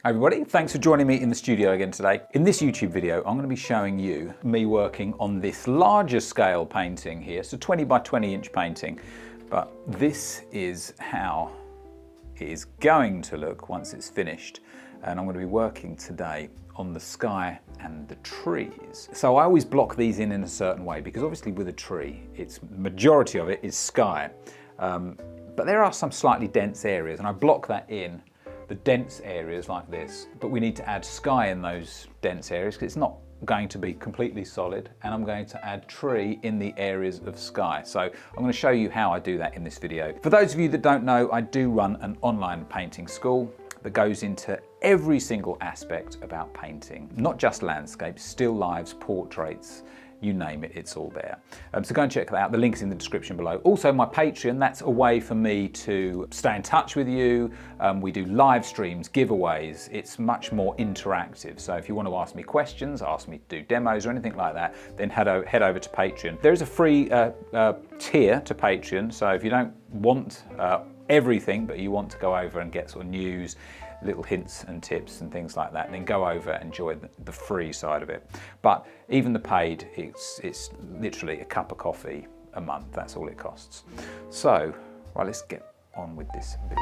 Hi everybody, thanks for joining me in the studio again today. In this YouTube video, I'm going to be showing you me working on this larger scale painting here. It's a 20 by 20 inch painting, but this is how it is going to look once it's finished. And I'm going to be working today on the sky and the trees. So I always block these in a certain way because obviously with a tree, majority of it is sky. But there are some slightly dense areas and I block that in the dense areas like this, but we need to add sky in those dense areas because it's not going to be completely solid, and I'm going to add tree in the areas of sky. So I'm going to show you how I do that in this video. For those of you that don't know, I do run an online painting school that goes into every single aspect about painting, not just landscapes, still lifes, portraits, you name it, it's all there. So go and check that out. The link's in the description below. Also my Patreon, that's a way for me to stay in touch with you. We do live streams, giveaways. It's much more interactive. So if you want to ask me questions, ask me to do demos or anything like that, then head over to Patreon. There is a free tier to Patreon. So if you don't want everything, but you want to go over and get sort of news, little hints and tips and things like that, then go over and enjoy the free side of it. But even the paid, it's literally a cup of coffee a month. That's all it costs. So, right, let's get on with this video.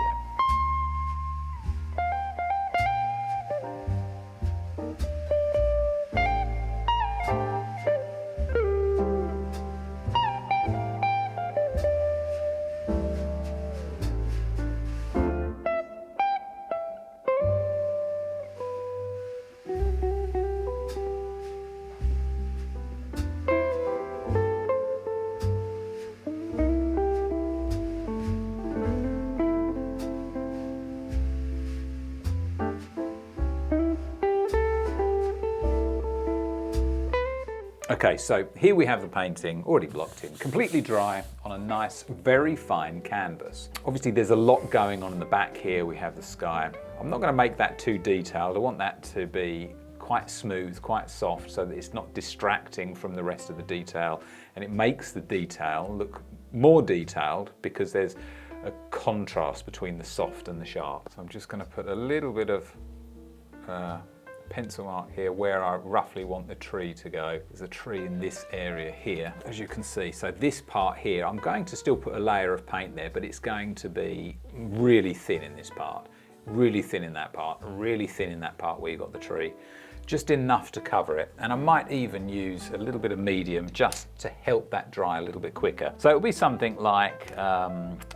Okay, so here we have the painting already blocked in, completely dry on a nice, very fine canvas. Obviously there's a lot going on in the back here. We have the sky. I'm not going to make that too detailed. I want that to be quite smooth, quite soft, so that it's not distracting from the rest of the detail. And it makes the detail look more detailed because there's a contrast between the soft and the sharp. So I'm just going to put a little bit of pencil mark here where I roughly want the tree to go. There's a tree in this area here, as you can see. So this part here, I'm going to still put a layer of paint there, but it's going to be really thin in this part, really thin in that part, really thin in that part where you've got the tree. Just enough to cover it. And I might even use a little bit of medium just to help that dry a little bit quicker. So it'll be something like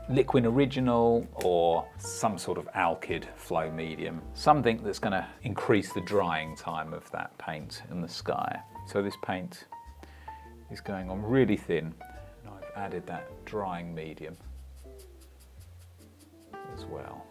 Liquid Original or some sort of alkyd flow medium. Something that's gonna increase the drying time of that paint in the sky. So this paint is going on really thin, and I've added that drying medium as well.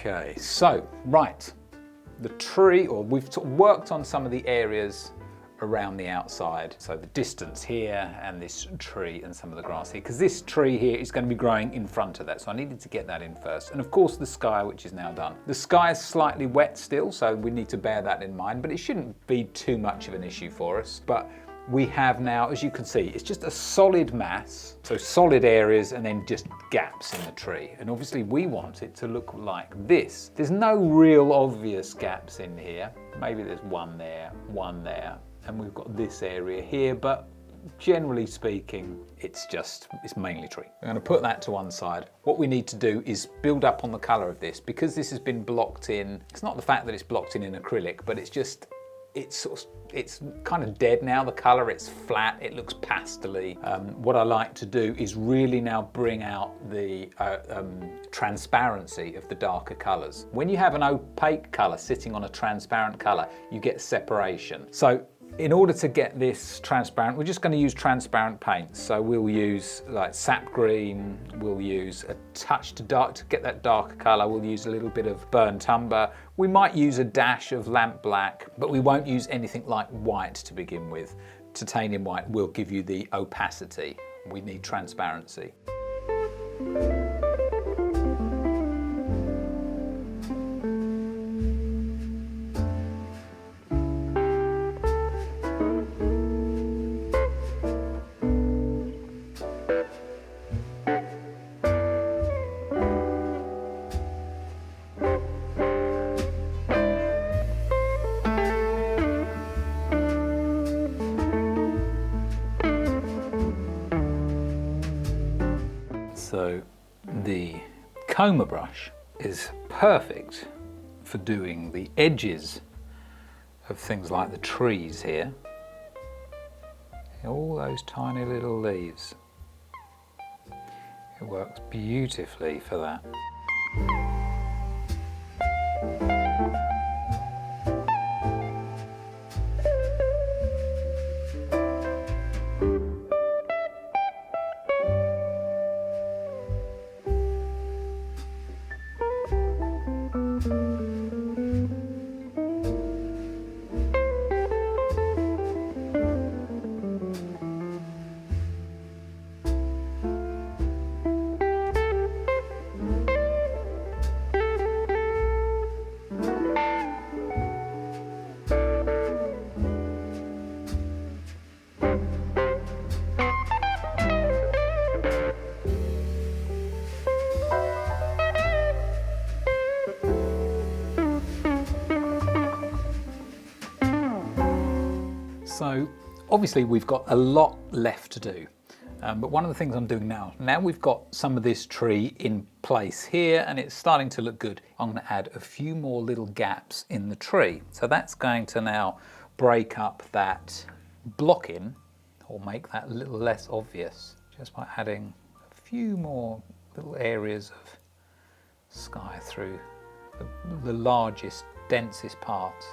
Okay, so, right, the tree, or we've sort of worked on some of the areas around the outside. So the distance here and this tree and some of the grass here, because this tree here is going to be growing in front of that. So I needed to get that in first. And of course the sky, which is now done. The sky is slightly wet still, so we need to bear that in mind, but it shouldn't be too much of an issue for us. But we have now, as you can see, it's just a solid mass, so solid areas and then just gaps in the tree. And obviously we want it to look like this. There's no real obvious gaps in here. Maybe there's one there, and we've got this area here, but generally speaking, it's mainly tree. I'm going to put that to one side. What we need to do is build up on the color of this, because this has been blocked in. It's not the fact that it's blocked in acrylic, but it's just it's kind of dead now, the colour, it's flat, it looks pastely. What I like to do is really now bring out the transparency of the darker colours. When you have an opaque colour sitting on a transparent colour, you get separation. So in order to get this transparent, we're just going to use transparent paints. So we'll use like sap green, we'll use a touch to get that darker colour, we'll use a little bit of burnt umber, we might use a dash of lamp black, but we won't use anything like white to begin with. Titanium white will give you the opacity. We need transparency. So the coma brush is perfect for doing the edges of things like the trees here. All those tiny little leaves. It works beautifully for that. So obviously we've got a lot left to do, but one of the things I'm doing now we've got some of this tree in place here and it's starting to look good, I'm going to add a few more little gaps in the tree. So that's going to now break up that blocking or make that a little less obvious just by adding a few more little areas of sky through the largest, densest parts.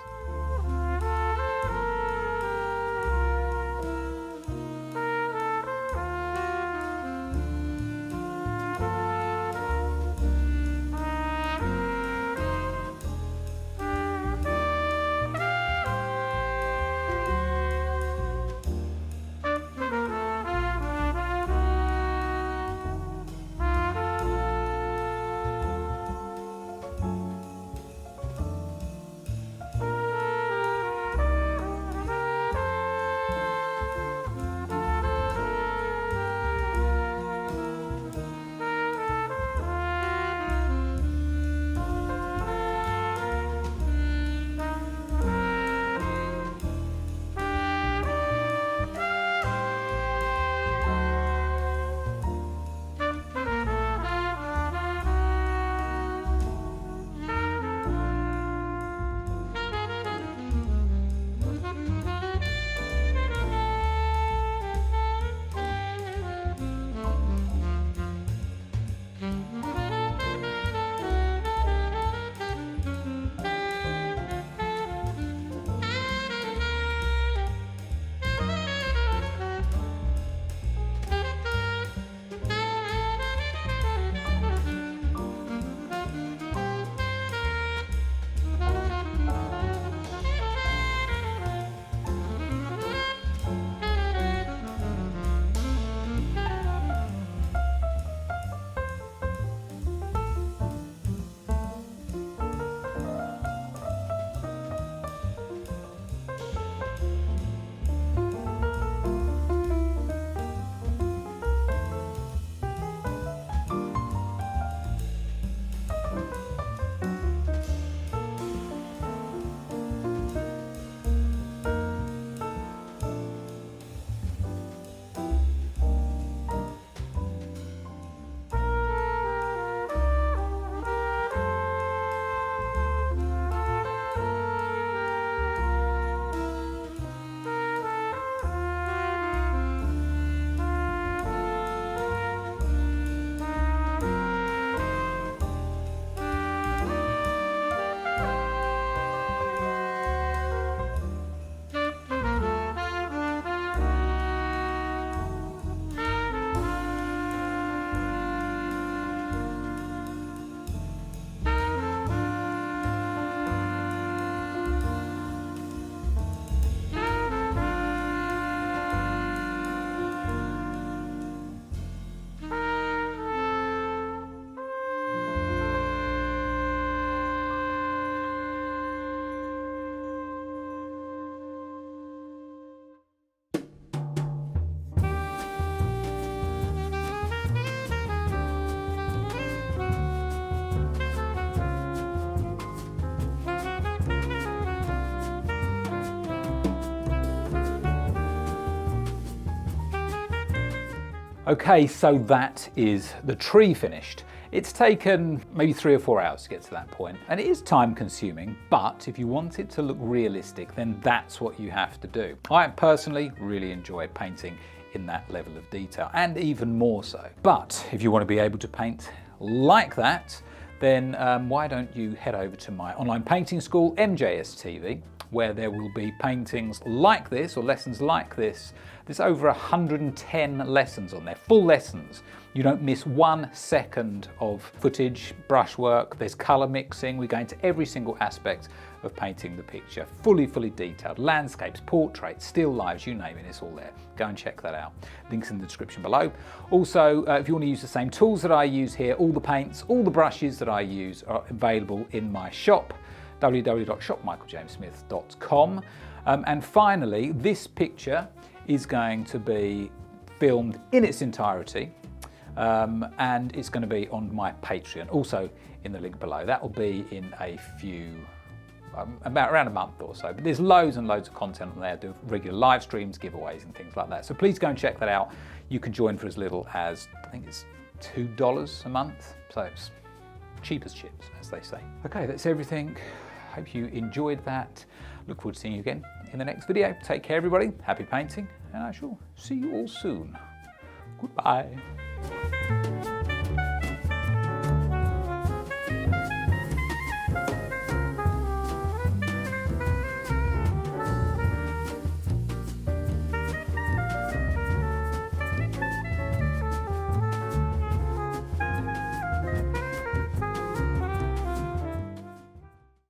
Okay, so that is the tree finished. It's taken maybe 3 or 4 hours to get to that point, and it is time consuming, but if you want it to look realistic, then that's what you have to do. I personally really enjoy painting in that level of detail, and even more so. But if you want to be able to paint like that, then why don't you head over to my online painting school, MJS TV, where there will be paintings like this, or lessons like this. There's over 110 lessons on there, full lessons. You don't miss 1 second of footage, brushwork, there's colour mixing. We go into every single aspect of painting the picture, fully detailed. Landscapes, portraits, still lives, you name it, it's all there. Go and check that out. Links in the description below. Also, if you want to use the same tools that I use here, all the paints, all the brushes that I use are available in my shop, www.shopmichaeljamessmith.com. And finally, this picture is going to be filmed in its entirety, and it's going to be on my Patreon, also in the link below. That will be in a few, around a month or so. But there's loads and loads of content on there. I do regular live streams, giveaways and things like that. So please go and check that out. You can join for as little as, I think it's $2 a month. So it's cheap as chips, as they say. Okay, that's everything. Hope you enjoyed that. Look forward to seeing you again in the next video. Take care, everybody. Happy painting, and I shall see you all soon. Goodbye.